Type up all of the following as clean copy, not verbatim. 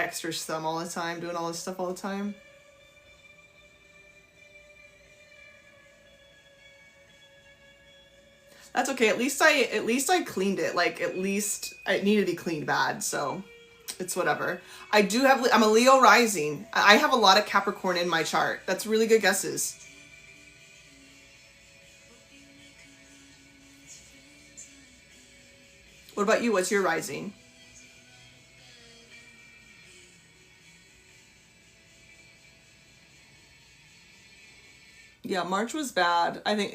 extra thumb all the time, doing all this stuff all the time. That's okay. At least I cleaned it. Like, at least it needed to be cleaned bad, so it's whatever. I'm a Leo rising. I have a lot of Capricorn in my chart. That's really good guesses. What about you? What's your rising? Yeah, March was bad. I think,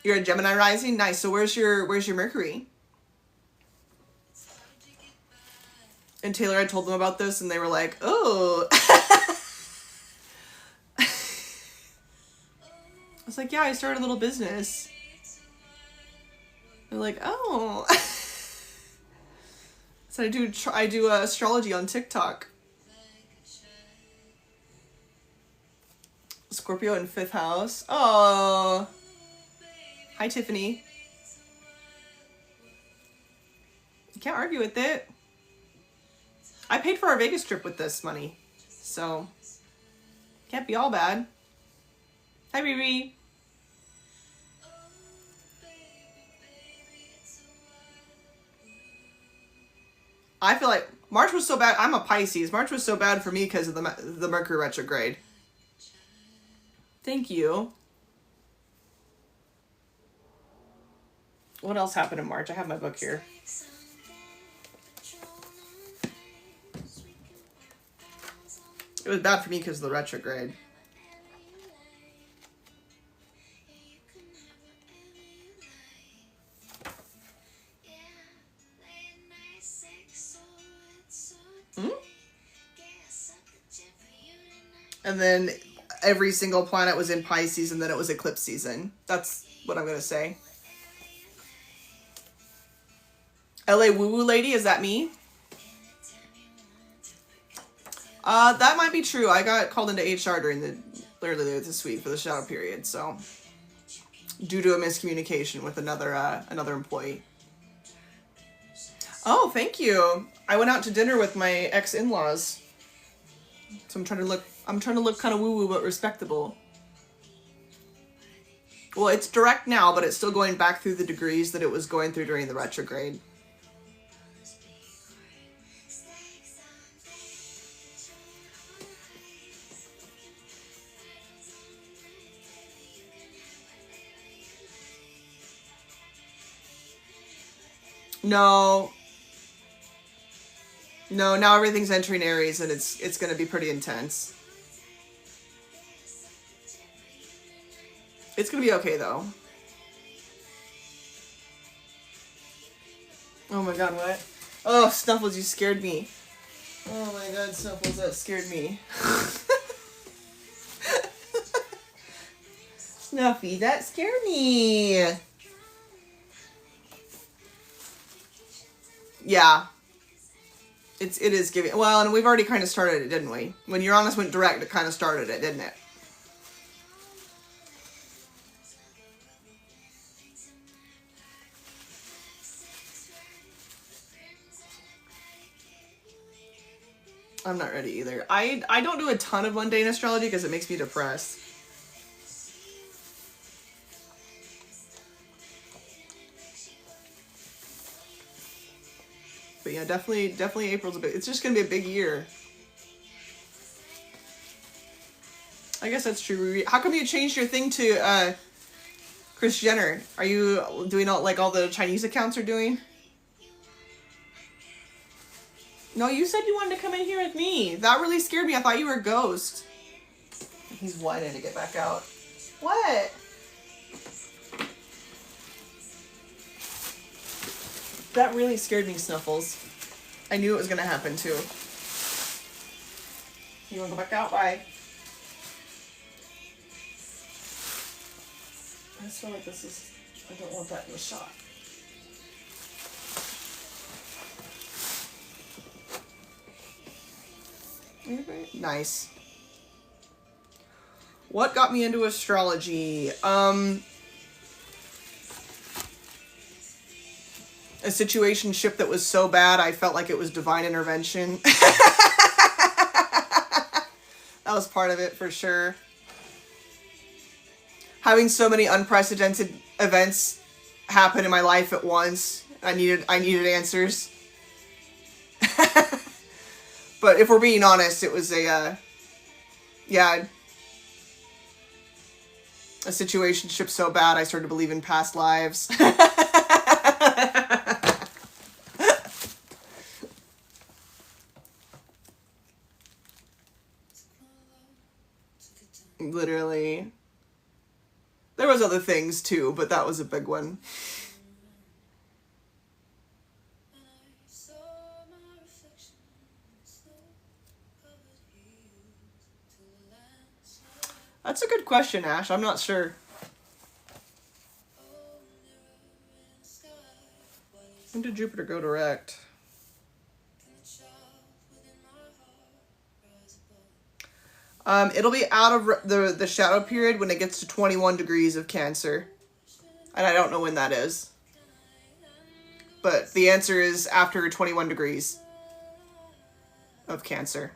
you're a Gemini rising? Nice. So where's your Mercury? And Taylor, I told them about this and they were like, oh. I was like, yeah, I started a little business. They're like, oh. So I do astrology on TikTok. Scorpio in 5th house. Oh. Hi, Tiffany. You can't argue with it. I paid for our Vegas trip with this money, so can't be all bad. Hi, Riri. I feel like March was so bad. I'm a Pisces. March was so bad for me because of the Mercury retrograde. Thank you. What else happened in March? I have my book here. It was bad for me because of the retrograde. And then every single planet was in Pisces, and then it was eclipse season. That's what I'm going to say. LA Woo Woo Lady, is that me? That might be true. I got called into HR earlier this week for the shadow period, so due to a miscommunication with another employee. Oh, thank you. I went out to dinner with my ex-in-laws. So I'm trying to look kind of woo-woo but respectable. Well, it's direct now, but it's still going back through the degrees that it was going through during the retrograde. No, now everything's entering Aries, and it's going to be pretty intense. It's going to be okay, though. Oh my god, what? Oh, Snuffles, you scared me. Oh my god, Snuffles, that scared me. Snuffy, that scared me. Yeah. It is giving... Well, and we've already kind of started it, didn't we? When Uranus went direct, it kind of started it, didn't it? I'm not ready either. I don't do a ton of mundane astrology because it makes me depressed. But yeah, definitely April's it's just gonna be a big year. I guess that's true. How come you changed your thing to Kris Jenner? Are you doing all the Chinese accounts are doing? No, you said you wanted to come in here with me. That really scared me. I thought you were a ghost. He's whining to get back out. What? That really scared me, Snuffles. I knew it was going to happen, too. You want to go back out? Bye. I just feel like this is... I don't want that in the shot. Nice. What got me into astrology? A situationship that was so bad I felt like it was divine intervention. That was part of it for sure. Having so many unprecedented events happen in my life at once. I needed answers. But if we're being honest, it was a situationship so bad I started to believe in past lives. Literally. There was other things too, but that was a big one. That's a good question, Ash. I'm not sure. When did Jupiter go direct? It'll be out of the shadow period when it gets to 21 degrees of Cancer. And I don't know when that is. But the answer is after 21 degrees of Cancer.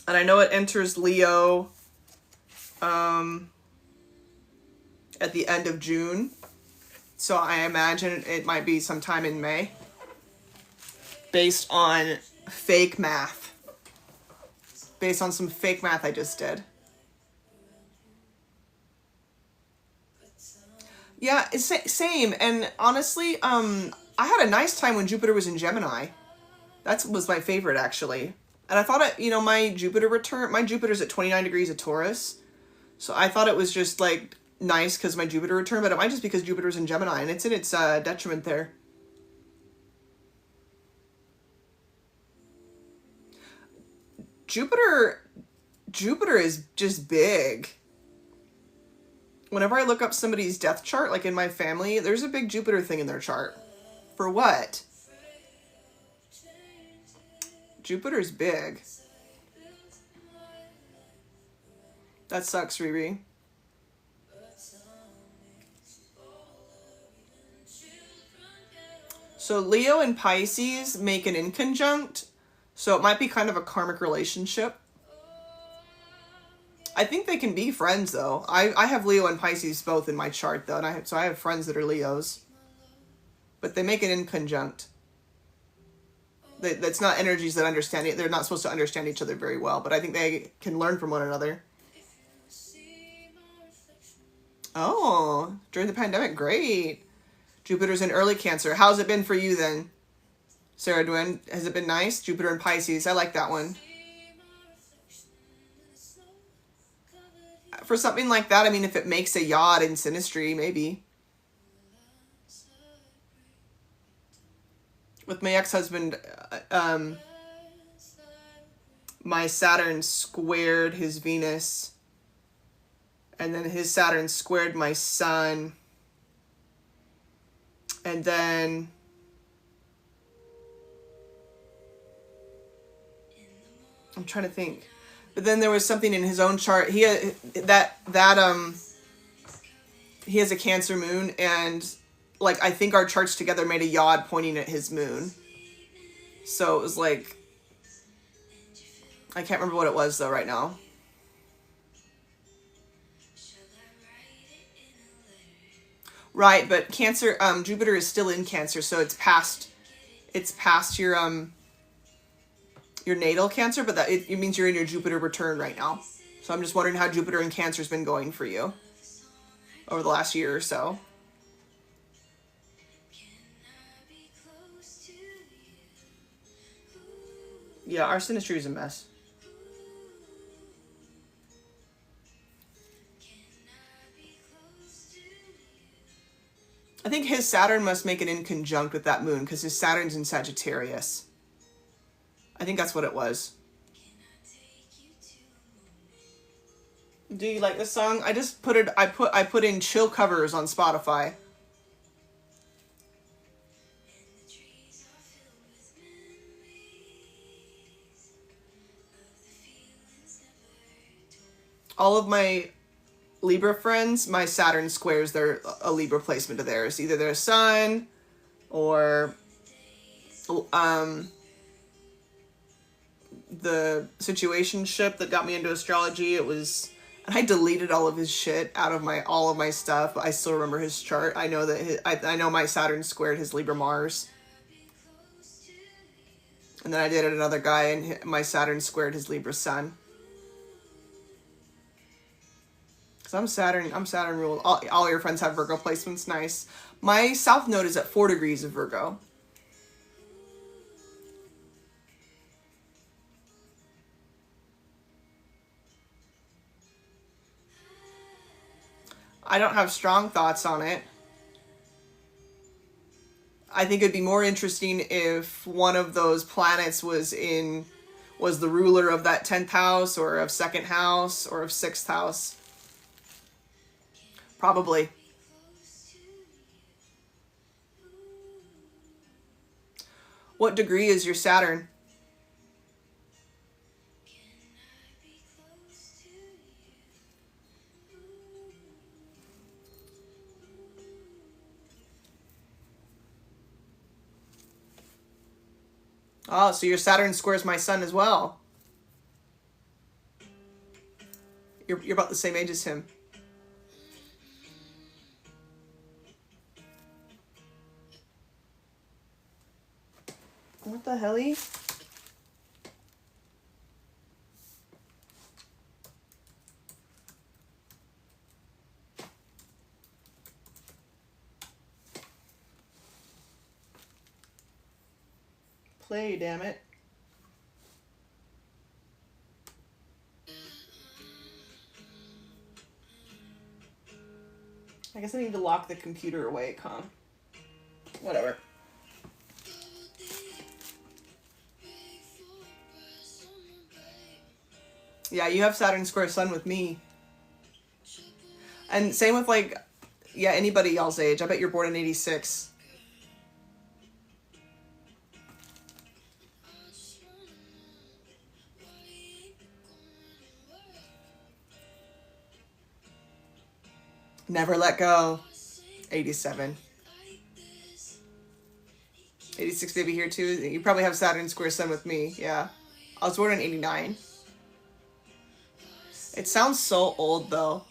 And I know it enters Leo at the end of June. So I imagine it might be sometime in May. Based on fake math. Based on some fake math I just did. Yeah, it's same. And honestly, I had a nice time when Jupiter was in Gemini. That was my favorite, actually. And I thought, my Jupiter's at 29 degrees of Taurus. So I thought it was just, like, nice because my Jupiter return, but it might just because Jupiter's in Gemini, and it's in its detriment there. Jupiter is just big. Whenever I look up somebody's death chart, like in my family, there's a big Jupiter thing in their chart. For what? Jupiter's big. That sucks, Riri. So Leo and Pisces make an inconjunct. So it might be kind of a karmic relationship. I think they can be friends, though. I have Leo and Pisces both in my chart, though. And I have friends that are Leos. But they make an inconjunct. That's not energies that understand it. They're not supposed to understand each other very well. But I think they can learn from one another. Oh, during the pandemic, great. Jupiter's in early Cancer. How's it been for you, then? Sarah Dwayne, has it been nice? Jupiter and Pisces. I like that one. For something like that, I mean, if it makes a yod in Sinistry, maybe. With my ex-husband, my Saturn squared his Venus. And then his Saturn squared my Sun. And then... I'm trying to think. But then there was something in his own chart. He has a Cancer moon, and like I think our charts together made a yod pointing at his moon. So it was like, I can't remember what it was though right now. Right, but Cancer, Jupiter is still in Cancer, so it's past your natal Cancer, but that it means you're in your Jupiter return right now. So I'm just wondering how Jupiter in Cancer has been going for you over the last year or so. Yeah, our Sinistry is a mess. I think his Saturn must make it in conjunct with that moon because his Saturn's in Sagittarius. I think that's what it was. Do you like this song? I just put it. I put in chill covers on Spotify. All of my Libra friends, my Saturn squares a Libra placement of theirs. Either their Sun, or the situationship that got me into astrology. It was, and I deleted all of his shit out of all of my stuff. I still remember his chart. I know that I know my Saturn squared his Libra Mars. And then I dated another guy and my Saturn squared his Libra Sun. Cause I'm Saturn ruled. All your friends have Virgo placements. Nice. My South Node is at 4 degrees of Virgo. I don't have strong thoughts on it. I think it'd be more interesting if one of those planets was the ruler of that 10th house, or of 2nd house, or of 6th house. Probably. What degree is your Saturn? Oh, so your Saturn squares my Sun as well. You're about the same age as him. What the helly? Play, damn it. I guess I need to lock the computer away, Con. Whatever. Yeah, you have Saturn square Sun with me. And same with, like, yeah, anybody y'all's age. I bet you're born in 86. Never Let Go. 87. 86 baby here too. You probably have Saturn square Sun with me. Yeah. I was born in 89. It sounds so old though.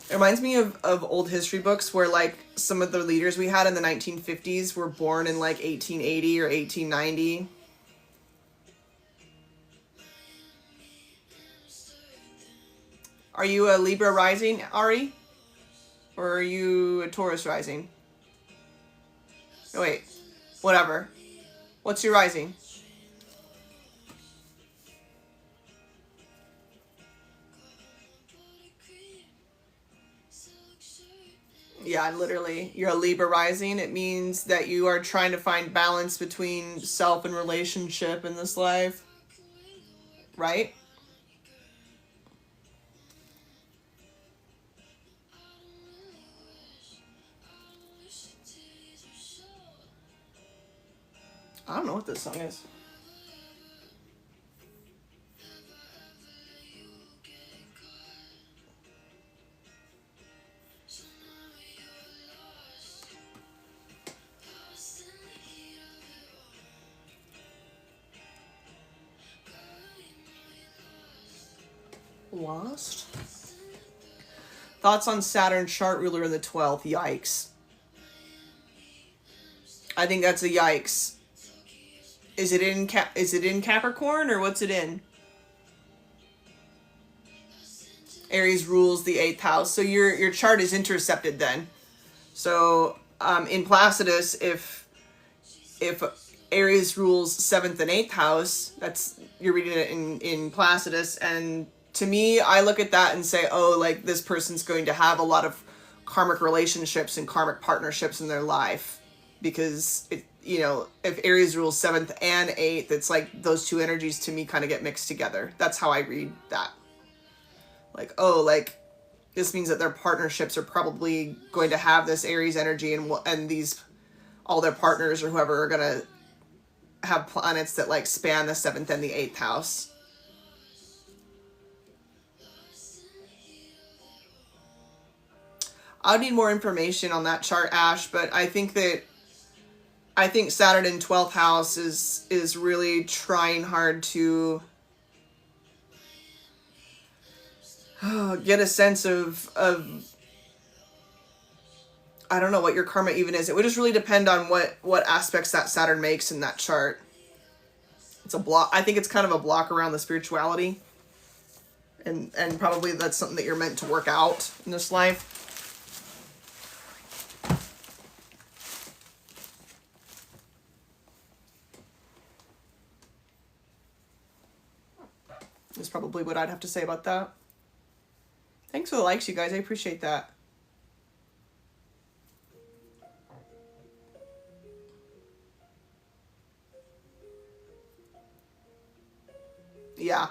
It reminds me of old history books where, like, some of the leaders we had in the 1950s were born in like 1880 or 1890. Are you a Libra rising, Ari? Or are you a Taurus rising? Oh, wait. Whatever. What's your rising? Yeah, literally. You're a Libra rising. It means that you are trying to find balance between self and relationship in this life. Right? I don't know what this song is. Lost? Thoughts on Saturn chart ruler in the 12th? Yikes. I think that's a yikes. Is it in Capricorn, or what's it in? Aries rules the 8th house. So your chart is intercepted then. So in Placidus, if Aries rules 7th and 8th house, that's, you're reading it in Placidus, and to me, I look at that and say, oh, like, this person's going to have a lot of karmic relationships and karmic partnerships in their life, because it, you know, if Aries rules 7th and 8th, it's like those two energies to me kind of get mixed together. That's how I read that. Like, oh, like, this means that their partnerships are probably going to have this Aries energy, and these, all their partners or whoever are going to have planets that, like, span the 7th and the 8th house. I'll need more information on that chart, Ash, but I think that I think Saturn in 12th house is really trying hard to get a sense of I don't know what your karma even is. It would just really depend on what aspects that Saturn makes in that chart. It's a block. I think it's kind of a block around the spirituality. And probably that's something that you're meant to work out in this life. Is probably what I'd have to say about that. Thanks for the likes, you guys. I appreciate that. Yeah.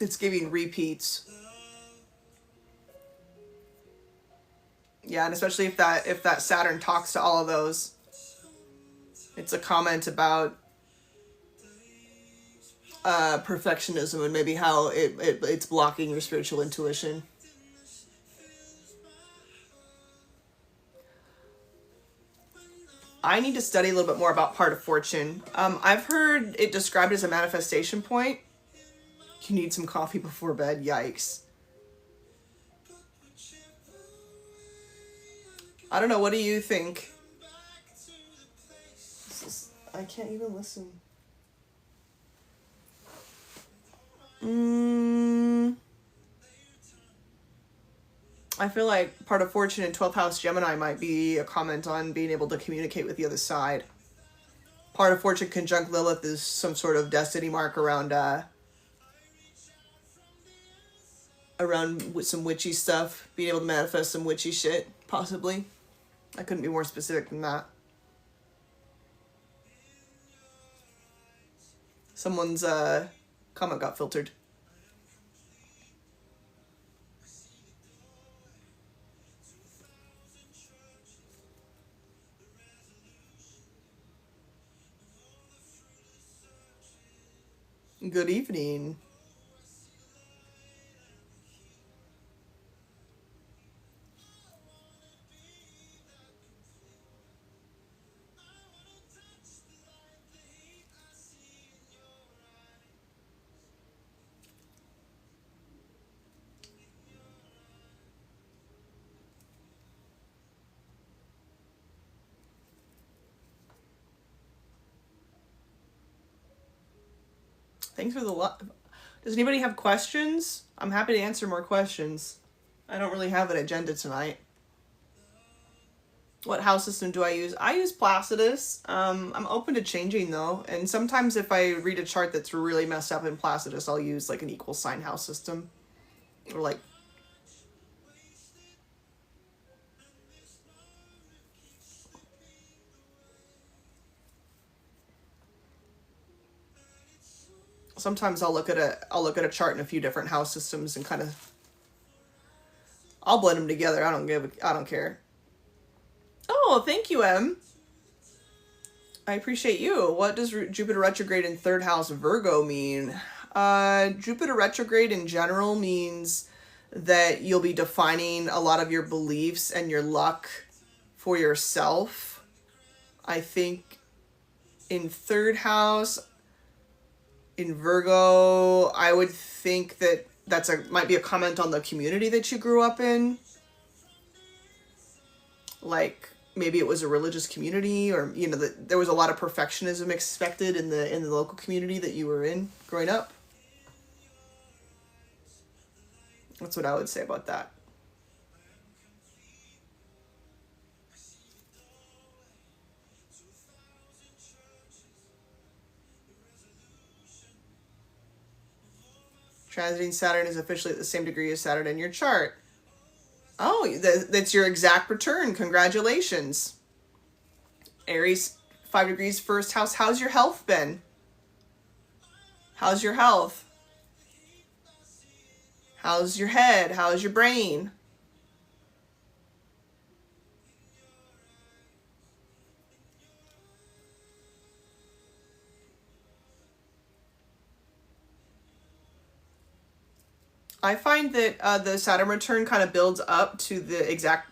It's giving repeats. Yeah, and especially if that Saturn talks to all of those. It's a comment about perfectionism and maybe how it's blocking your spiritual intuition. I need to study a little bit more about part of fortune. I've heard it described as a manifestation point. You need some coffee before bed. Yikes. I don't know. What do you think? I can't even listen. I feel like part of fortune in 12th house Gemini might be a comment on being able to communicate with the other side. Part of fortune conjunct Lilith is some sort of destiny mark around with some witchy stuff, being able to manifest some witchy shit, possibly. I couldn't be more specific than that. Someone's comment got filtered. Good evening. Thanks for the love. Does anybody have questions? I'm happy to answer more questions. I don't really have an agenda tonight. What house system do I use? I use Placidus. I'm open to changing though. And sometimes if I read a chart that's really messed up in Placidus, I'll use like an equal sign house system. Or like... Sometimes I'll look at a chart in a few different house systems and kind of I'll blend them together. I don't care. Oh, thank you, Em. I appreciate you. What does Jupiter retrograde in 3rd house Virgo mean? Jupiter retrograde in general means that you'll be defining a lot of your beliefs and your luck for yourself. I think in 3rd house, in Virgo, I would think that might be a comment on the community that you grew up in. Like maybe it was a religious community, or there was a lot of perfectionism expected in the local community that you were in growing up. That's what I would say about that. Transiting Saturn is officially at the same degree as Saturn in your chart. Oh, that's your exact return. Congratulations. Aries, 5 degrees, 1st house. How's your health been? How's your health? How's your head? How's your brain? I find that the Saturn return kind of builds up to the exact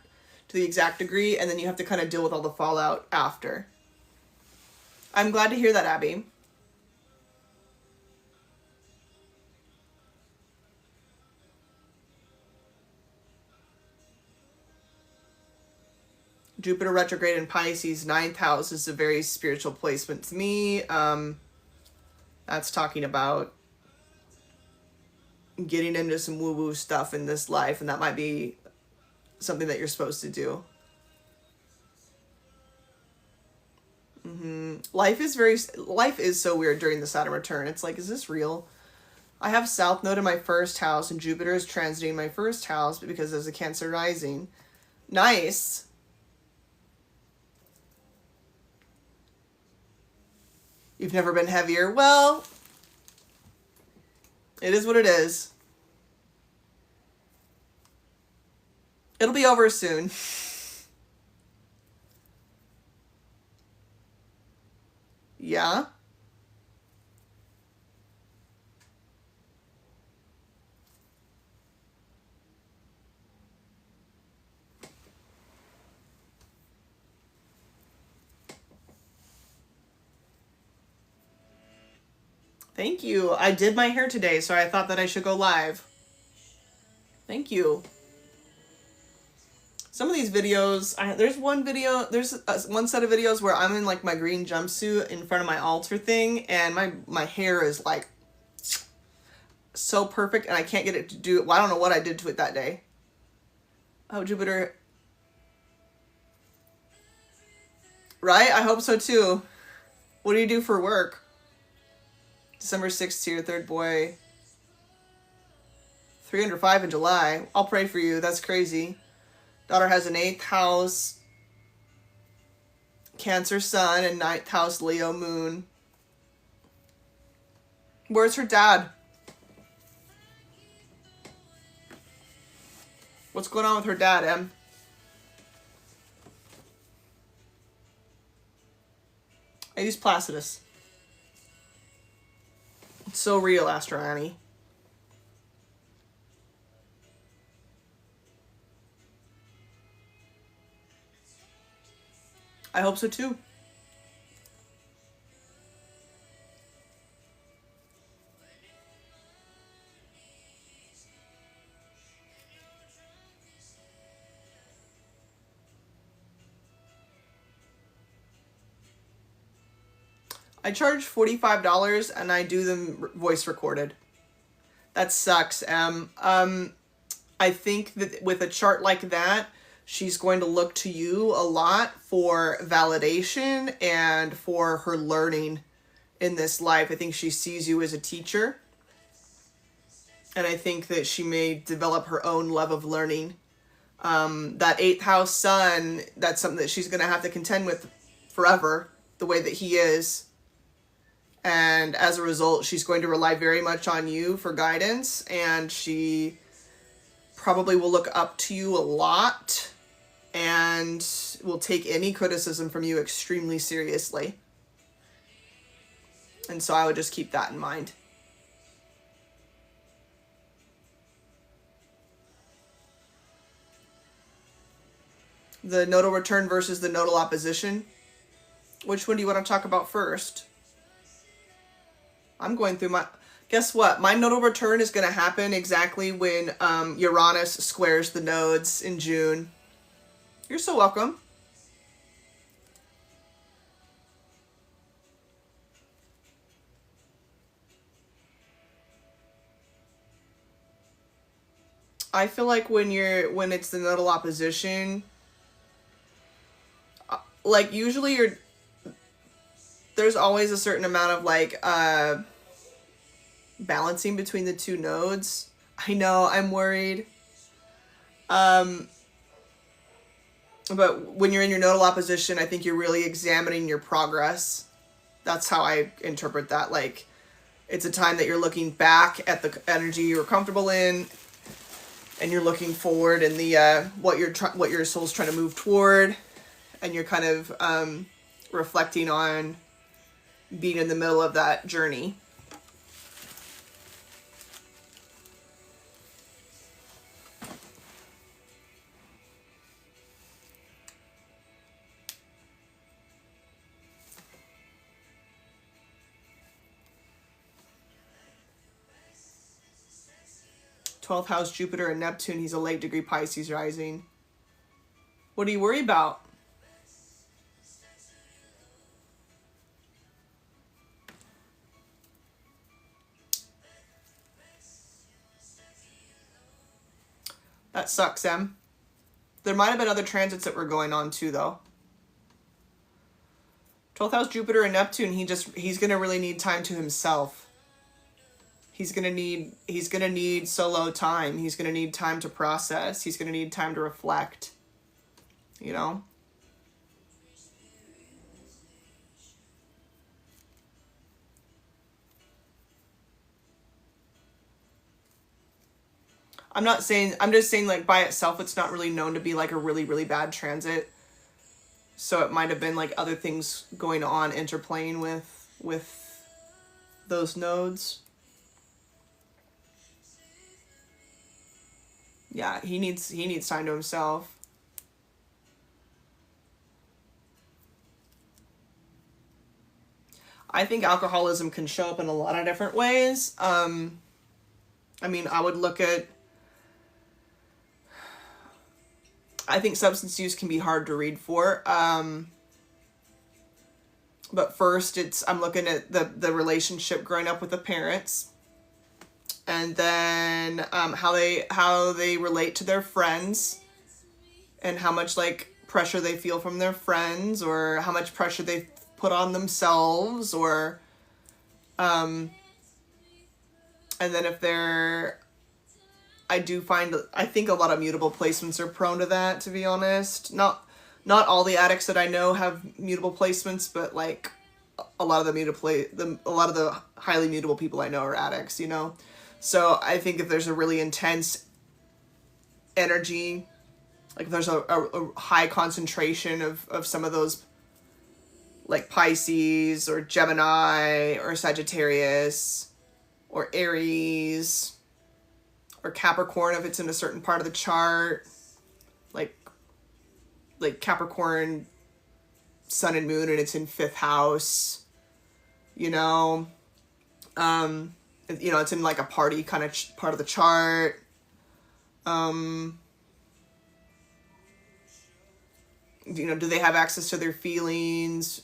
degree, and then you have to kind of deal with all the fallout after. I'm glad to hear that, Abby. Jupiter retrograde in Pisces, ninth house is a very spiritual placement to me. That's talking about getting into some woo-woo stuff in this life, and that might be something that you're supposed to do. Life is so weird during the Saturn return. It's like, is this real? I have South Node in my first house, and Jupiter is transiting my first house because there's a Cancer rising. Nice. You've never been heavier? Well, it is what it is. It'll be over soon. Yeah. Thank you. I did my hair today, so I thought that I should go live. Thank you. Some of these videos, there's one set of videos where I'm in like my green jumpsuit in front of my altar thing, and my hair is like so perfect, and I can't get it to do it. Well, I don't know what I did to it that day. Oh, Jupiter. Right? I hope so too. What do you do for work? December 6th to your third boy. 305 in July. I'll pray for you. That's crazy. Daughter has an 8th house Cancer sun and 9th house Leo moon. Where's her dad? What's going on with her dad, Em? I use Placidus. It's so real, Astro Annie. I hope so too. I charge $45 and I do them voice recorded. That sucks, Em. I think that with a chart like that, she's going to look to you a lot for validation and for her learning in this life. I think she sees you as a teacher. And I think that she may develop her own love of learning. That 8th house sun, that's something that she's going to have to contend with forever, the way that he is. And as a result, she's going to rely very much on you for guidance. And she probably will look up to you a lot and will take any criticism from you extremely seriously. And so I would just keep that in mind. The nodal return versus the nodal opposition. Which one do you want to talk about first? I'm going through my... Guess what? My nodal return is going to happen exactly when Uranus squares the nodes in June. You're so welcome. I feel like when it's the nodal opposition, like usually there's always a certain amount of like balancing between the two nodes. I know, I'm worried. But when you're in your nodal opposition, I think you're really examining your progress. That's how I interpret that. Like, it's a time that you're looking back at the energy you were comfortable in, and you're looking forward in the what your soul's trying to move toward, and you're kind of reflecting on being in the middle of that journey. 12th house, Jupiter and Neptune. He's a late degree Pisces rising. What do you worry about? That sucks, Em. There might have been other transits that were going on too, though. 12th house, Jupiter and Neptune, he's going to really need time to himself. He's going to need solo time. He's going to need time to process. He's going to need time to reflect. You know? I'm just saying like by itself, it's not really known to be like a really, really bad transit. So it might have been like other things going on, interplaying with those nodes. Yeah, he needs time to himself. I think alcoholism can show up in a lot of different ways. I mean, I think substance use can be hard to read for. But first, I'm looking at the relationship growing up with the parents, and then how they relate to their friends, and how much like pressure they feel from their friends, or how much pressure they put on themselves, or and then if they're, I think a lot of mutable placements are prone to that, to be honest. Not all the addicts that I know have mutable placements, but like a lot of the highly mutable people I know are addicts, you know? So I think if there's a really intense energy, like if there's a high concentration of some of those, like Pisces or Gemini or Sagittarius or Aries or Capricorn, if it's in a certain part of the chart, like Capricorn sun and moon and it's in 5th house, you know, it's in like a party kind of part of the chart. Do they have access to their feelings?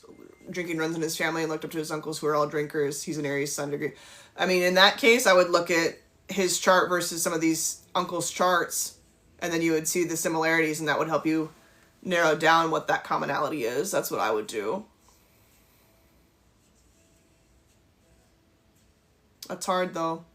Drinking runs in his family, and looked up to his uncles who are all drinkers. He's an Aries sun degree. I mean, in that case, I would look at his chart versus some of these uncles' charts, and then you would see the similarities, and that would help you narrow down what that commonality is. That's what I would do. That's hard, though.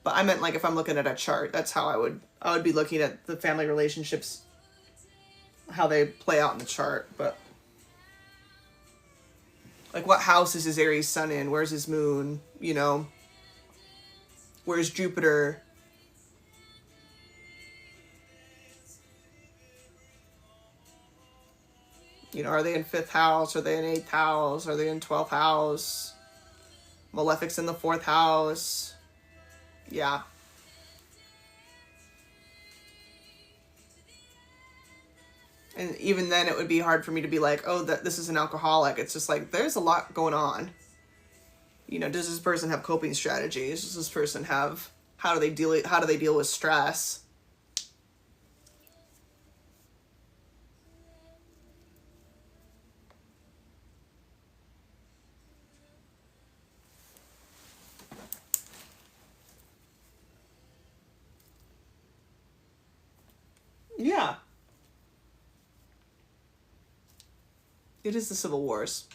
But I meant like if I'm looking at a chart, that's how I would be looking at the family relationships, how they play out in the chart. But like what house is his Aries sun in? Where's his moon? You know, where's Jupiter? You know, are they in 5th house? Are they in 8th house? Are they in 12th house? Malefic's in the 4th house. Yeah. And even then it would be hard for me to be like, oh, this is an alcoholic. It's just like, there's a lot going on. You know, does this person have coping strategies? Does this person have, how do they deal with stress? Yeah. It is the Civil Wars.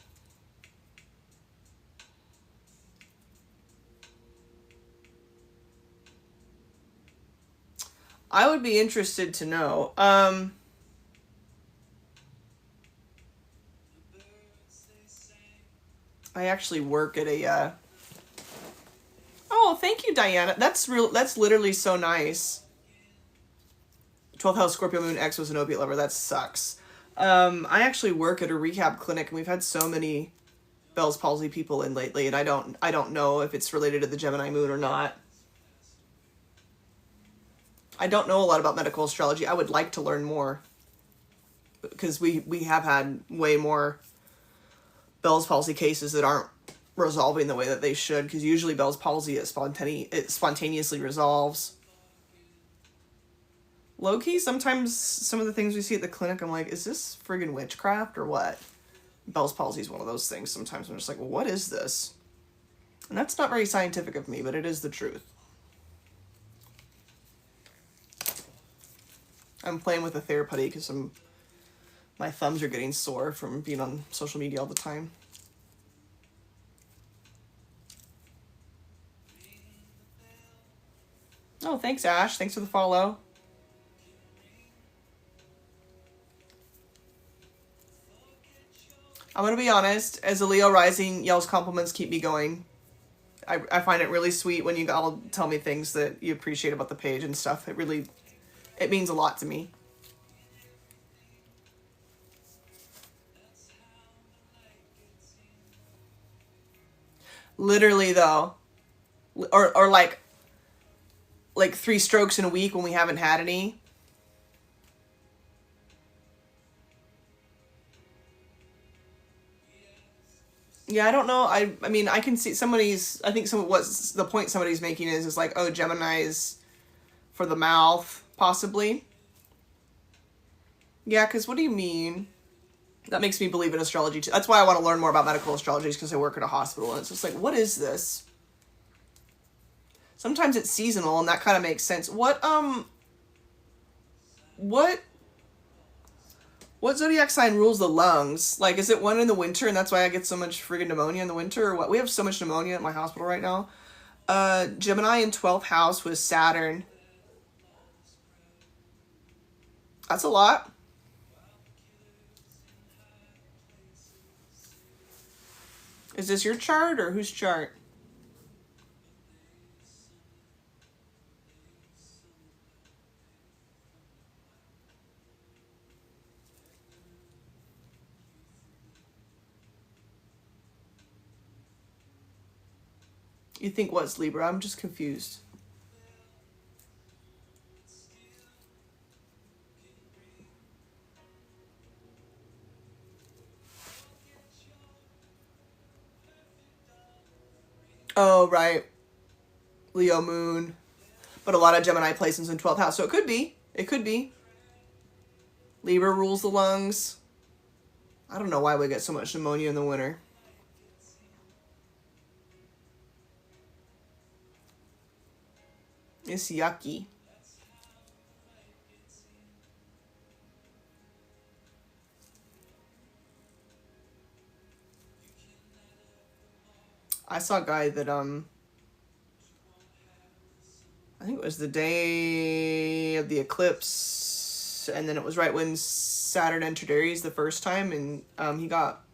I would be interested to know. I actually work at a Oh, thank you, Diana. That's literally so nice. 12th house Scorpio moon X was an opiate lover. That sucks. I actually work at a rehab clinic, and we've had so many Bell's palsy people in lately, and I don't know if it's related to the Gemini moon or not. I don't know a lot about medical astrology. I would like to learn more, because we have had way more Bell's palsy cases that aren't resolving the way that they should, because usually Bell's palsy it spontaneously resolves. Low-key, sometimes some of the things we see at the clinic, I'm like, is this friggin' witchcraft or what? Bell's palsy is one of those things. Sometimes I'm just like, well, what is this? And that's not very scientific of me, but it is the truth. I'm playing with a TheraPutty because my thumbs are getting sore from being on social media all the time. Oh, thanks, Ash. Thanks for the follow. I'm going to be honest, as a Leo rising, y'all's compliments keep me going. I find it really sweet when you all tell me things that you appreciate about the page and stuff. It means a lot to me. Literally, though. Or like 3 strokes in a week when we haven't had any. Yeah, I don't know. I mean, I can see I think what's the point somebody's making is like, oh, Gemini's for the mouth, possibly. Yeah, because what do you mean? That makes me believe in astrology too. That's why I want to learn more about medical astrology, because I work at a hospital, and it's just like, what is this? Sometimes it's seasonal, and that kind of makes sense. What zodiac sign rules the lungs? Like, is it one in the winter, and that's why I get so much friggin' pneumonia in the winter, or what? We have so much pneumonia at my hospital right now. Gemini in 12th house with Saturn. That's a lot. Is this your chart, or whose chart? You think what's Libra? I'm just confused. Oh, right. Leo moon. But a lot of Gemini placements in 12th house. So it could be. It could be. Libra rules the lungs. I don't know why we get so much pneumonia in the winter. It's yucky. I saw a guy that, I think it was the day of the eclipse, and then it was right when Saturn entered Aries the first time, and he got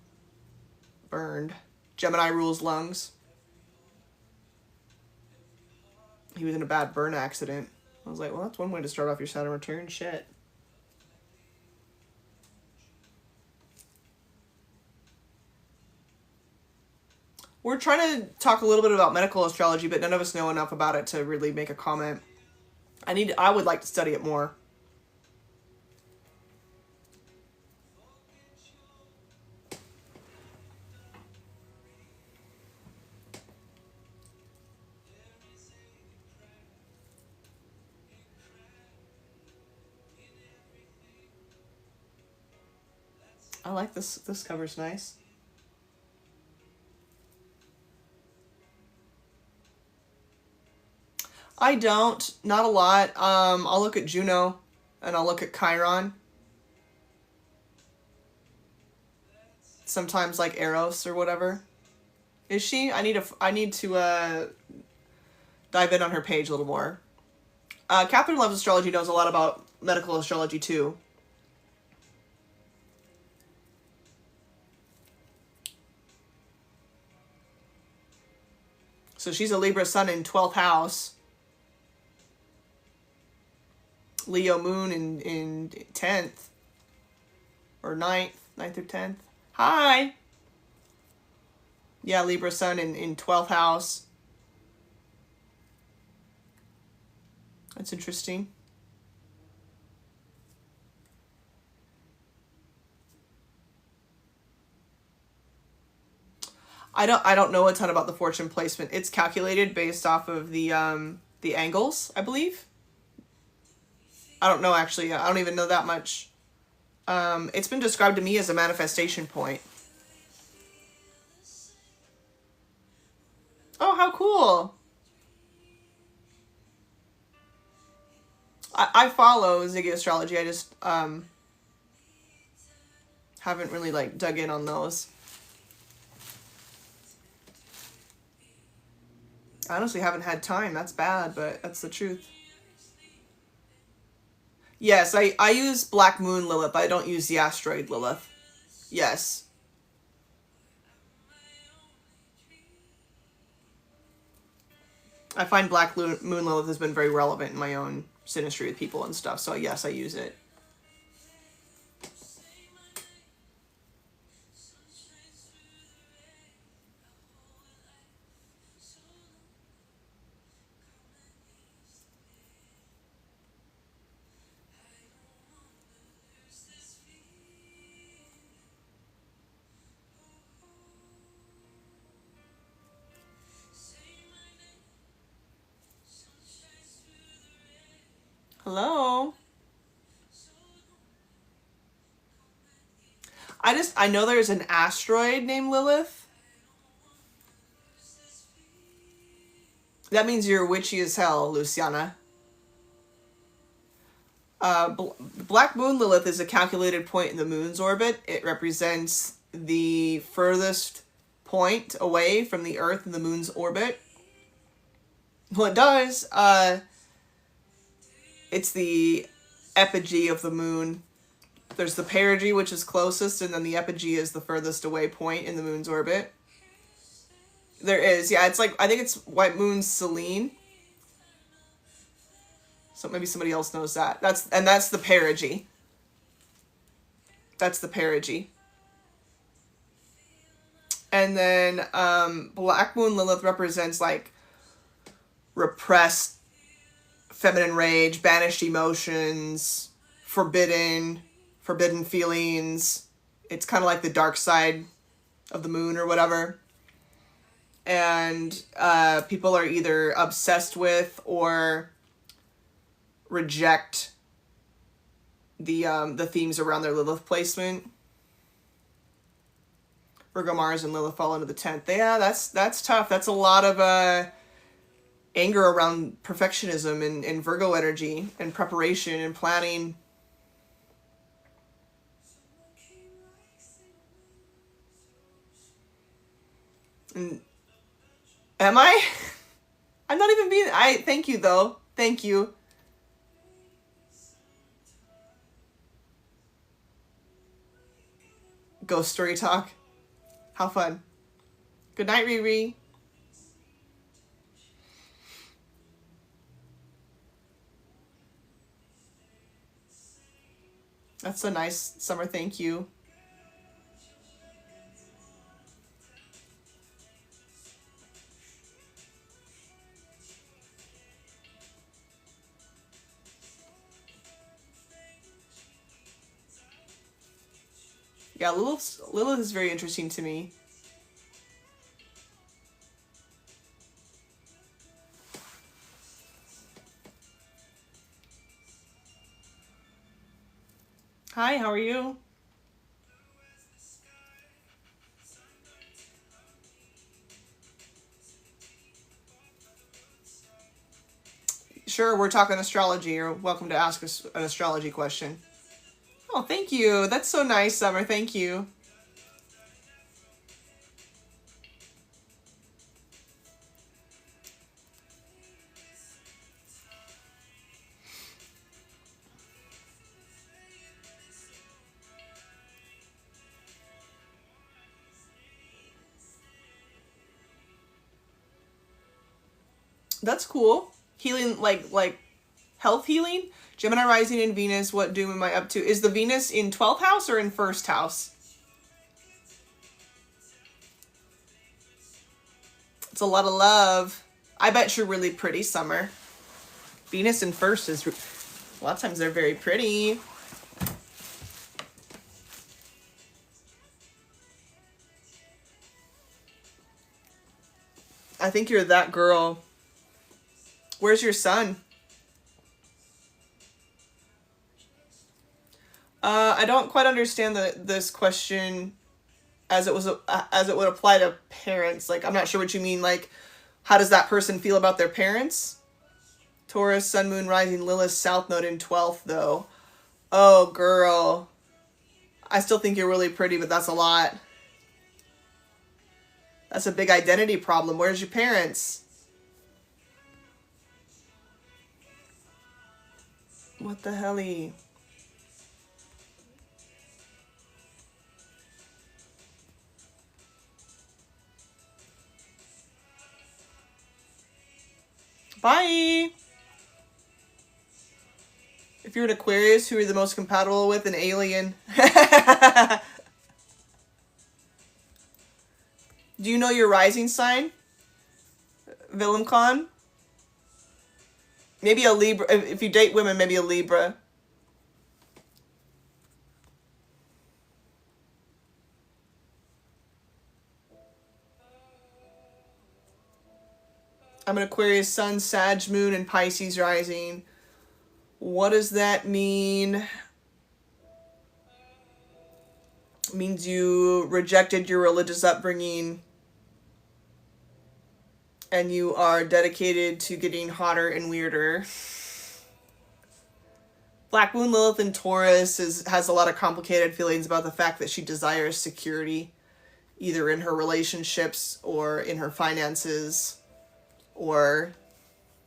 burned. Gemini rules lungs. He was in a bad burn accident. I was like, well, that's one way to start off your Saturn return. Shit. We're trying to talk a little bit about medical astrology, but none of us know enough about it to really make a comment. I would like to study it more. I like this. This cover's nice. I don't. Not a lot. I'll look at Juno, and I'll look at Chiron. Sometimes like Eros or whatever. Is she? I need to dive in on her page a little more. Catherine Loves Astrology knows a lot about medical astrology too. So she's a Libra sun in 12th house. Leo moon in 10th. Or 9th or 10th. Hi! Yeah, Libra sun in 12th house. That's interesting. I don't know a ton about the fortune placement. It's calculated based off of the angles, I believe. I don't know actually. I don't even know that much. It's been described to me as a manifestation point. Oh, how cool. I follow Ziggy Astrology. I just haven't really like dug in on those. I honestly haven't had time. That's bad, but that's the truth. Yes, I use Black Moon Lilith. I don't use the Asteroid Lilith. Yes. I find Black Moon Lilith has been very relevant in my own synastry with people and stuff. So yes, I use it. Hello. I know there's an asteroid named Lilith. That means you're witchy as hell, Luciana. Black Moon Lilith is a calculated point in the moon's orbit. It represents the furthest point away from the Earth in the moon's orbit. Well, it does. It's the epigee of the moon. There's the perigee, which is closest, and then the epigee is the furthest away point in the moon's orbit. There is, yeah, it's like, I think it's White Moon Selene. So maybe somebody else knows that. That's the perigee. That's the perigee. And then Black Moon Lilith represents like repressed feminine rage, banished emotions, forbidden feelings. It's kind of like the dark side of the moon or whatever. And people are either obsessed with or reject the themes around their Lilith placement. Virgo, Mars, and Lilith fall into the 10th. Yeah, that's tough. That's a lot of anger around perfectionism and Virgo energy and preparation and planning. And am I? I'm not even being... thank you, though. Thank you. Ghost story talk. How fun. Good night, Riri. That's a nice summer thank you. Yeah, Lilith is very interesting to me. Hi, how are you? Sure, we're talking astrology. You're welcome to ask us an astrology question. Oh, thank you. That's so nice, Summer. Thank you. That's cool. Healing, like health healing. Gemini rising in Venus. What doom am I up to? Is the Venus in 12th house or in 1st house? It's a lot of love. I bet you're really pretty, Summer. Venus in 1st is... A lot of times they're very pretty. I think you're that girl. Where's your sun? I don't quite understand this question as it would apply to parents. Like, I'm not sure what you mean. Like, how does that person feel about their parents? Taurus, Sun, Moon, Rising, Lilith, South Node in 12th, though. Oh, girl. I still think you're really pretty, but that's a lot. That's a big identity problem. Where's your parents? What the helly? Bye! If you're an Aquarius, who are you the most compatible with? An alien. Do you know your rising sign? Willem Khan? Maybe a Libra. If you date women, maybe a Libra. I'm an Aquarius Sun, Sag Moon, and Pisces rising. What does that mean? It means you rejected your religious upbringing and you are dedicated to getting hotter and weirder. Black Moon Lilith in Taurus has a lot of complicated feelings about the fact that she desires security, either in her relationships or in her finances, or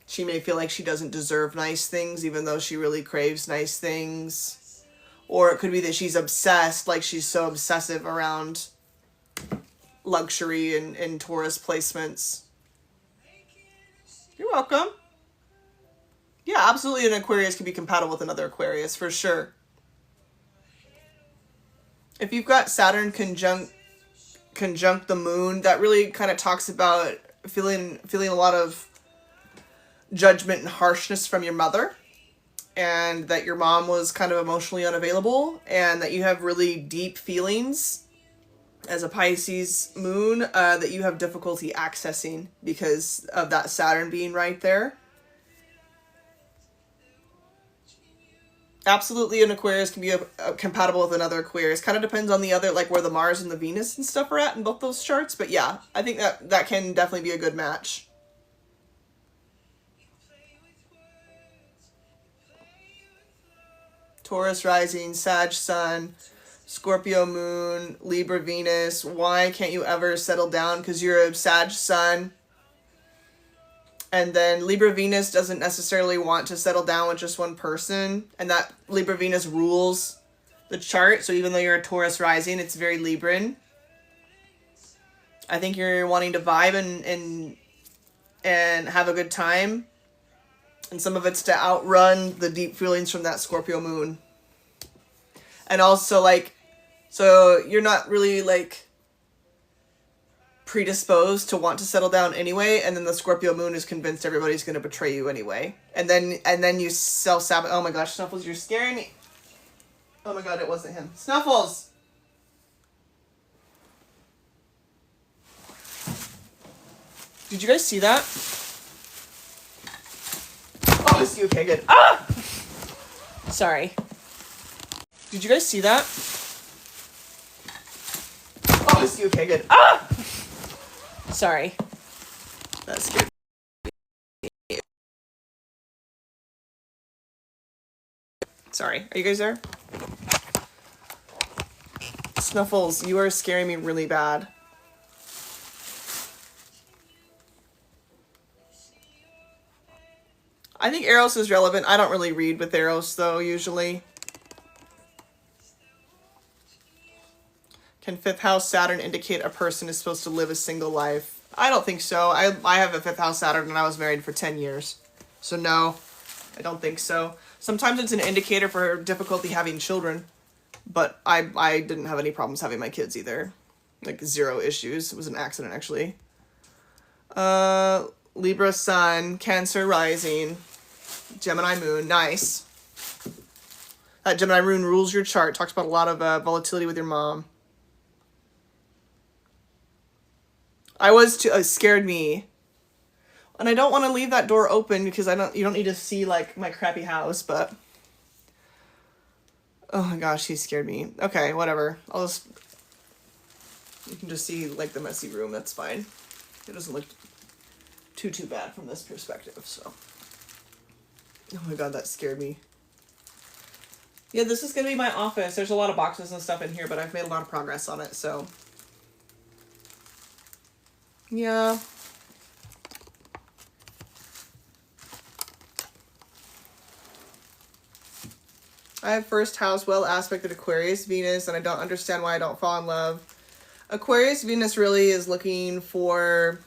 she may feel like she doesn't deserve nice things even though she really craves nice things. Or it could be that she's obsessed, like she's so obsessive around luxury and Taurus placements. You're welcome. Yeah, absolutely an Aquarius can be compatible with another Aquarius, for sure. If you've got Saturn conjunct the moon, that really kind of talks about feeling a lot of judgment and harshness from your mother, and that your mom was kind of emotionally unavailable, and that you have really deep feelings as a Pisces moon that you have difficulty accessing because of that Saturn being right there. Absolutely, an Aquarius can be compatible with another Aquarius. Kind of depends on the other, like where the Mars and the Venus and stuff are at in both those charts. But yeah, I think that can definitely be a good match. Taurus rising, Sag Sun, Scorpio Moon, Libra Venus. Why can't you ever settle down? Because you're a Sag Sun. And then Libra Venus doesn't necessarily want to settle down with just one person. And that Libra Venus rules the chart. So even though you're a Taurus rising, it's very Libran. I think you're wanting to vibe and have a good time. And some of it's to outrun the deep feelings from that Scorpio moon. And also, like, so you're not really, like, predisposed to want to settle down anyway, and then the Scorpio moon is convinced everybody's going to betray you anyway. And then you self-sabotage. Oh my gosh, Snuffles, you're scaring me. Oh my god, it wasn't him. Snuffles! Did you guys see that? Oh, it's you. Okay, good. Ah! Sorry. Did you guys see that? Oh, it's you. Okay, good. Ah! Sorry. That's good. Sorry. Are you guys there? Snuffles, you are scaring me really bad. I think Eros is relevant. I don't really read with Eros, though, usually. Can 5th house Saturn indicate a person is supposed to live a single life? I don't think so. I have a 5th house Saturn and I was married for 10 years. So no, I don't think so. Sometimes it's an indicator for difficulty having children. But I didn't have any problems having my kids either. Like, 0 issues. It was an accident, actually. Libra Sun, Cancer Rising, Gemini Moon. Nice. That Gemini Moon rules your chart. Talks about a lot of volatility with your mom. I was too, scared me. And I don't want to leave that door open because you don't need to see like my crappy house, but oh my gosh, he scared me. Okay, whatever. You can just see like the messy room, that's fine. It doesn't look too bad from this perspective, so. Oh my god, that scared me. Yeah, this is gonna be my office. There's a lot of boxes and stuff in here, but I've made a lot of progress on it, so. Yeah. I have first house well aspected Aquarius Venus, and I don't understand why I don't fall in love. Aquarius Venus really is looking for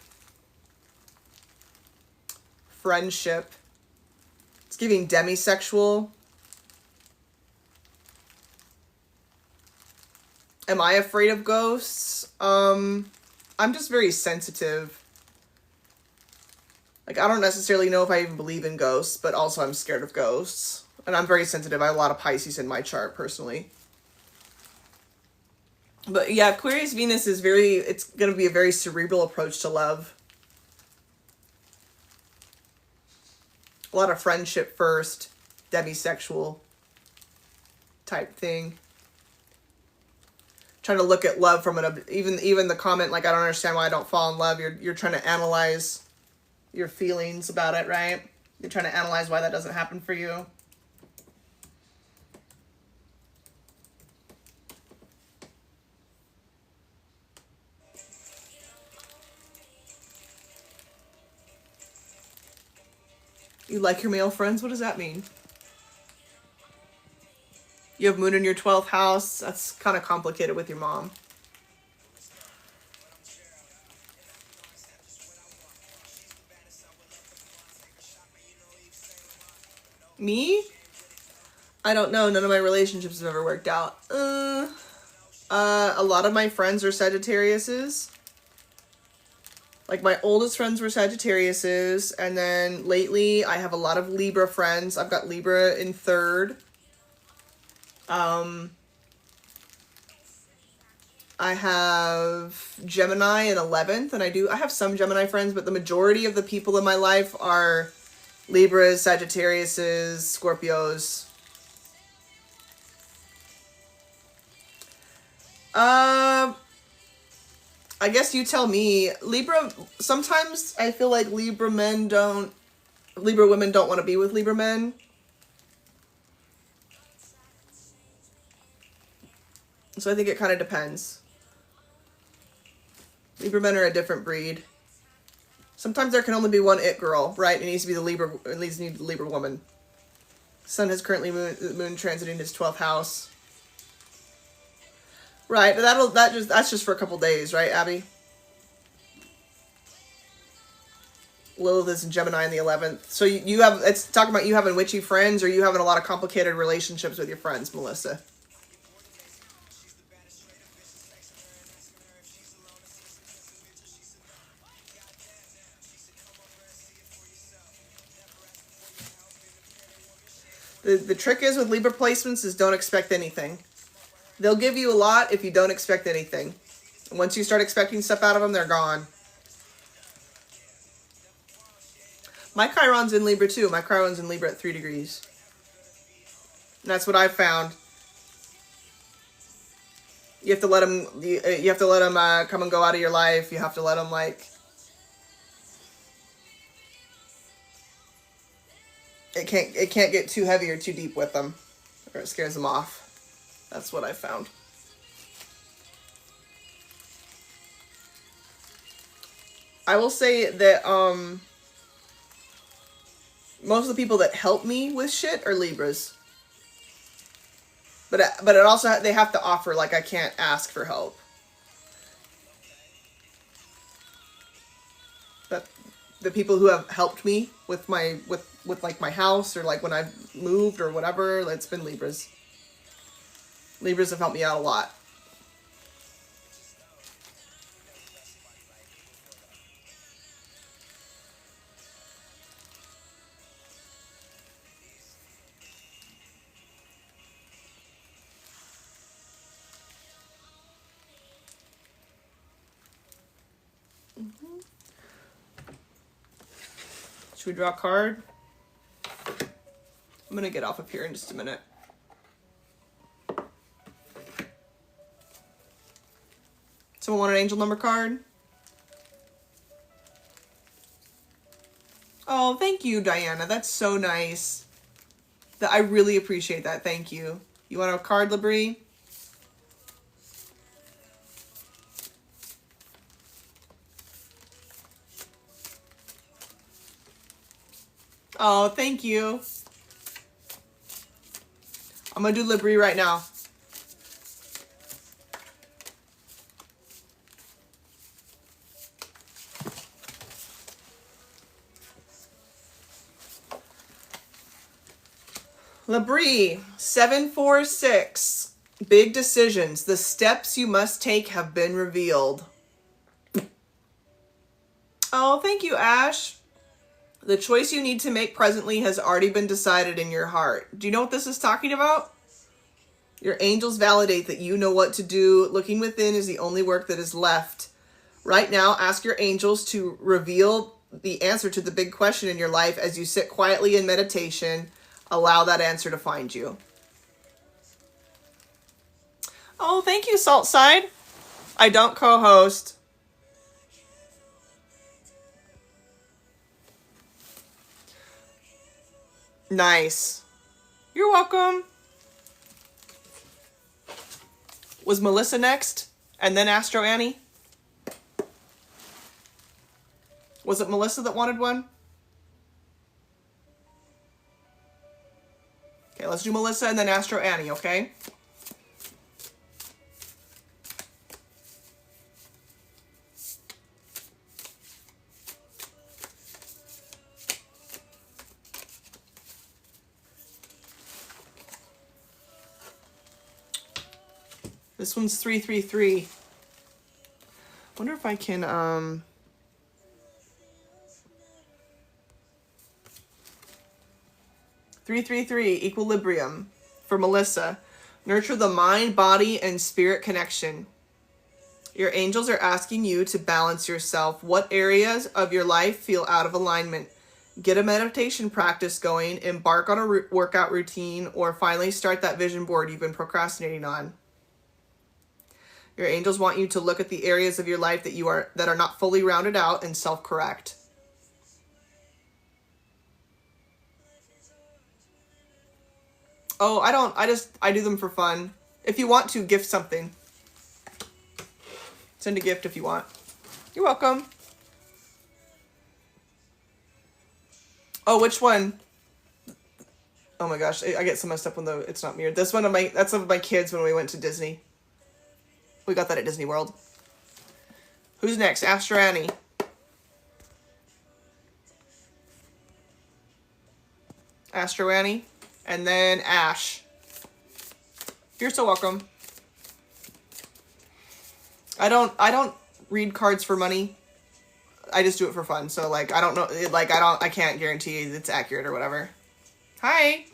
friendship. It's giving demisexual. Am I afraid of ghosts? I'm just very sensitive. Like, I don't necessarily know if I even believe in ghosts, but also I'm scared of ghosts. And I'm very sensitive. I have a lot of Pisces in my chart, personally. But yeah, Aquarius Venus is it's going to be a very cerebral approach to love. A lot of friendship first, demisexual type thing. Trying to look at love from even the comment, like, I don't understand why I don't fall in love. You're trying to analyze your feelings about it, right? You're trying to analyze why that doesn't happen for you. You like your male friends? What does that mean? You have moon in your 12th house. That's kind of complicated with your mom. Me? I don't know. None of my relationships have ever worked out. A lot of my friends are Sagittariuses. Like, my oldest friends were Sagittariuses, and then lately I have a lot of Libra friends. I've got Libra in 3rd. I have Gemini in 11th, and I have some Gemini friends, but the majority of the people in my life are Libras, Sagittariuses, Scorpios. I guess you tell me. Libra, sometimes I feel like Libra women don't want to be with Libra men. So I think it kind of depends. Libra men are a different breed. Sometimes there can only be one it girl, right? It needs to be the Libra woman. Sun has currently moon transiting his 12th house. Right, that's just for a couple days, right, Abby? Lilith is in Gemini in the 11th. So it's talking about you having witchy friends, or you having a lot of complicated relationships with your friends, Melissa. The trick is with Libra placements is don't expect anything. They'll give you a lot if you don't expect anything. Once you start expecting stuff out of them, they're gone. My Chiron's in Libra too. My Chiron's in Libra at 3 degrees. And that's what I found. You have to let them. You have to let them come and go out of your life. You have to let them It can't get too heavy or too deep with them, or it scares them off. That's what I found. I will say that most of the people that help me with shit are Libras. But it also, they have to offer, like, I can't ask for help. But the people who have helped me with like my house, or like when I've moved or whatever, it's been Libras. Libras have helped me out a lot. Should we draw a card? I'm gonna get off of here in just a minute. Someone want an angel number card? Oh, thank you, Diana. That's so nice. I really appreciate that. Thank you. You want a card, Labrie? Oh, thank you. I'm gonna do Labrie right now. Labrie, 746. Big decisions. The steps you must take have been revealed. Oh, thank you, Ash. The choice you need to make presently has already been decided in your heart. Do you know what this is talking about? Your angels validate that you know what to do. Looking within is the only work that is left. Right now, ask your angels to reveal the answer to the big question in your life as you sit quietly in meditation. Allow that answer to find you. Oh, thank you, Saltside. I don't co-host. Nice. You're welcome. Was Melissa next? And then Astro Annie? Was it Melissa that wanted one? Okay, let's do Melissa and then Astro Annie, okay? This one's 333. Wonder if I can, 333, equilibrium for Melissa. Nurture the mind, body, and spirit connection. Your angels are asking you to balance yourself. What areas of your life feel out of alignment? Get a meditation practice going, embark on a workout routine, or finally start that vision board you've been procrastinating on. Your angels want you to look at the areas of your life that are not fully rounded out and self-correct. Oh, I do them for fun. If you want to, gift something. Send a gift if you want. You're welcome. Oh, which one? Oh my gosh, I get so messed up when it's not mirrored. That's one of my kids when we went to Disney. We got that at Disney World. Who's next? Astro Annie. Astro Annie. And then Ash. You're so welcome. I don't read cards for money. I just do it for fun. So like I don't know, I can't guarantee it's accurate or whatever. Hi.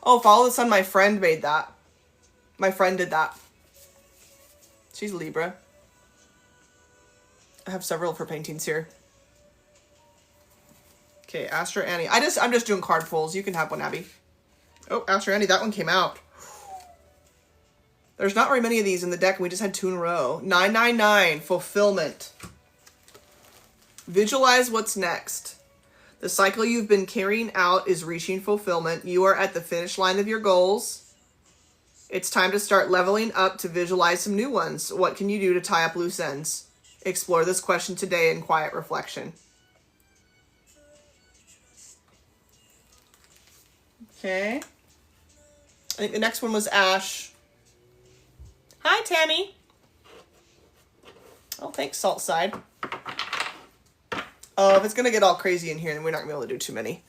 Oh, Follow the Sun, my friend made that. My friend did that. She's Libra. I have several of her paintings here. Okay, Astro Annie. I'm just doing card pulls. You can have one, Abby. Oh, Astro Annie, that one came out. There's not very many of these in the deck, and we just had 2 in a row. 999, fulfillment. Visualize what's next. The cycle you've been carrying out is reaching fulfillment. You are at the finish line of your goals. It's time to start leveling up to visualize some new ones. What can you do to tie up loose ends? Explore this question today in quiet reflection. Okay. I think the next one was Ash. Hi, Tammy. Oh, thanks, Saltside. Oh, if it's going to get all crazy in here, then we're not going to be able to do too many.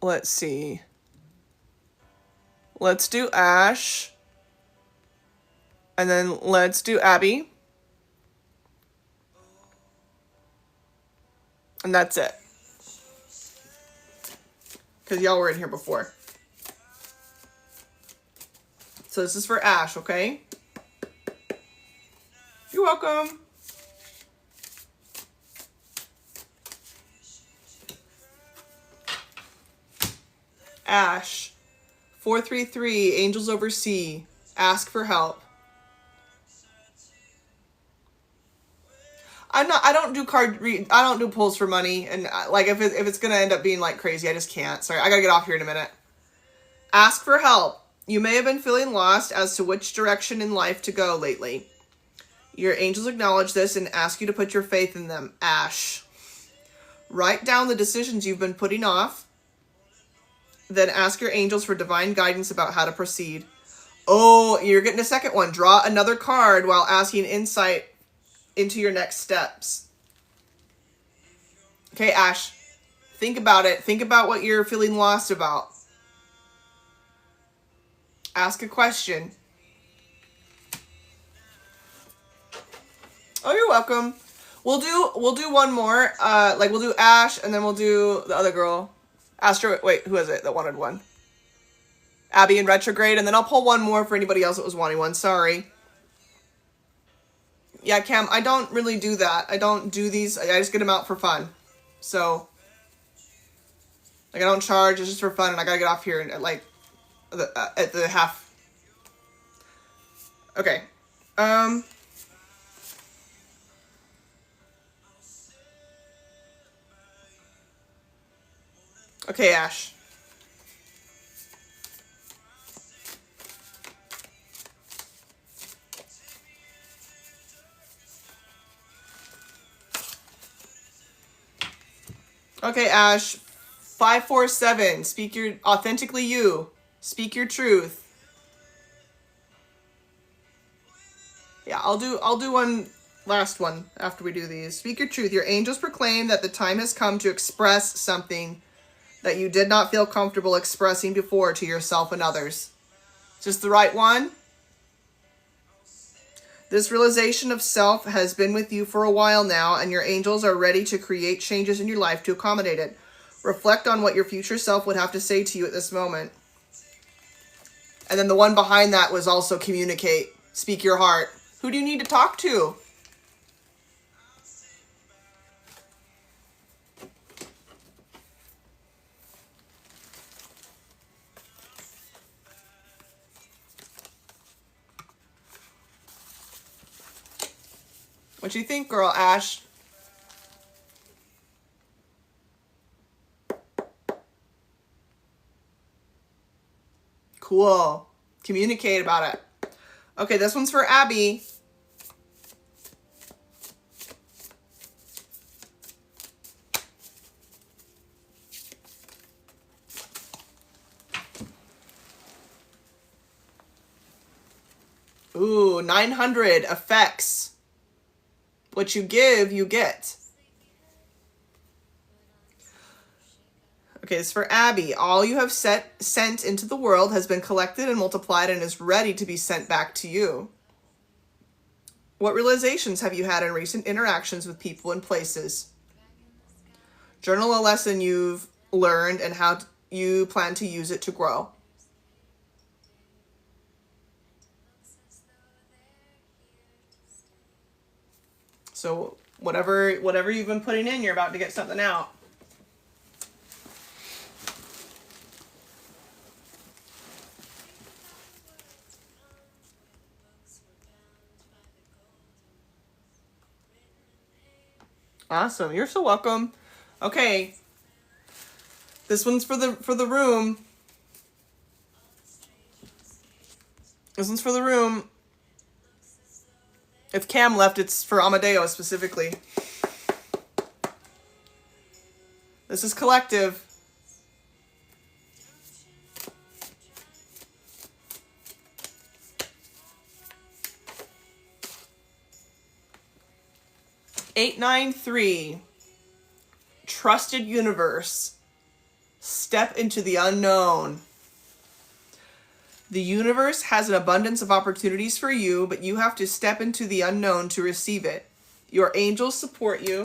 Let's see. Let's do Ash. And then let's do Abby. And that's it. Because y'all were in here before. So this is for Ash, okay? You're welcome. Ash, 433, Angels Over Sea, ask for help. I don't do I don't do pulls for money, and like if it's gonna end up being like crazy, I just can't. Sorry, I gotta get off here in a minute. Ask for help. You may have been feeling lost as to which direction in life to go lately. Your angels acknowledge this and ask you to put your faith in them. Ash. Write down the decisions you've been putting off. Then ask your angels for divine guidance about how to proceed. Oh, you're getting a second one. Draw another card while asking insight into your next steps. Okay, Ash. Think about it. Think about what you're feeling lost about. Ask a question. Oh, you're welcome. We'll do one more. Like we'll do Ash, and then we'll do the other girl. Astro. Wait, who is it that wanted one? Abby in retrograde, and then I'll pull one more for anybody else that was wanting one. Sorry. Yeah, Cam, I don't really do that. I don't do these. I just get them out for fun. So, like, I don't charge. It's just for fun, and I gotta get off here and at the half. Okay. Okay, Ash. Okay, Ash. 547. Speak your authentically you. Speak your truth. Yeah, I'll do one last one after we do these. Speak your truth. Your angels proclaim that the time has come to express something that you did not feel comfortable expressing before to yourself and others. Is this the right one? This realization of self has been with you for a while now, and your angels are ready to create changes in your life to accommodate it. Reflect on what your future self would have to say to you at this moment. And then the one behind that was also communicate. Speak your heart. Who do you need to talk to? What you think, girl, Ash? Cool. Communicate about it. Okay, this one's for Abby. Ooh, 900 effects. What you give, you get. Okay, this is for Abby. All you have sent into the world has been collected and multiplied and is ready to be sent back to you. What realizations have you had in recent interactions with people and places? Journal a lesson you've learned and how you plan to use it to grow. So whatever you've been putting in, you're about to get something out. Awesome. You're so welcome. Okay. This one's for the room. This one's for the room. If Cam left, it's for Amadeo specifically. This is collective. Eight, 9, 3. Trusted universe. Step into the unknown. The universe has an abundance of opportunities for you, but you have to step into the unknown to receive it. Your angels support you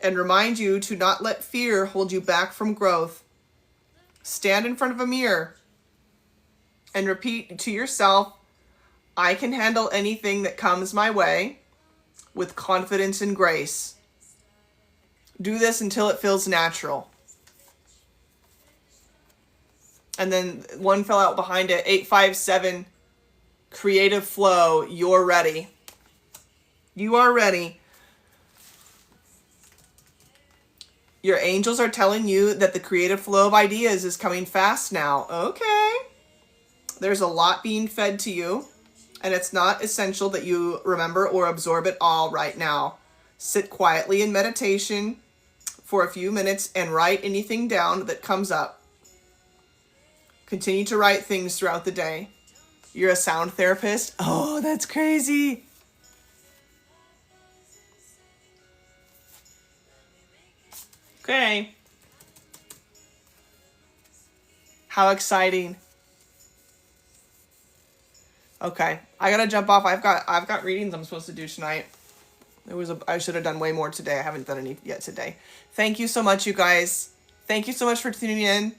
and remind you to not let fear hold you back from growth. Stand in front of a mirror and repeat to yourself, I can handle anything that comes my way with confidence and grace. Do this until it feels natural. And then one fell out behind it, 857, creative flow, you're ready. You are ready. Your angels are telling you that the creative flow of ideas is coming fast now. Okay. There's a lot being fed to you, and it's not essential that you remember or absorb it all right now. Sit quietly in meditation for a few minutes and write anything down that comes up. Continue to write things throughout the day. You're a sound therapist? Oh, that's crazy. Okay. How exciting. Okay, I gotta jump off. I've got readings I'm supposed to do tonight. I should have done way more today. I haven't done any yet today. Thank you so much, you guys. Thank you so much for tuning in.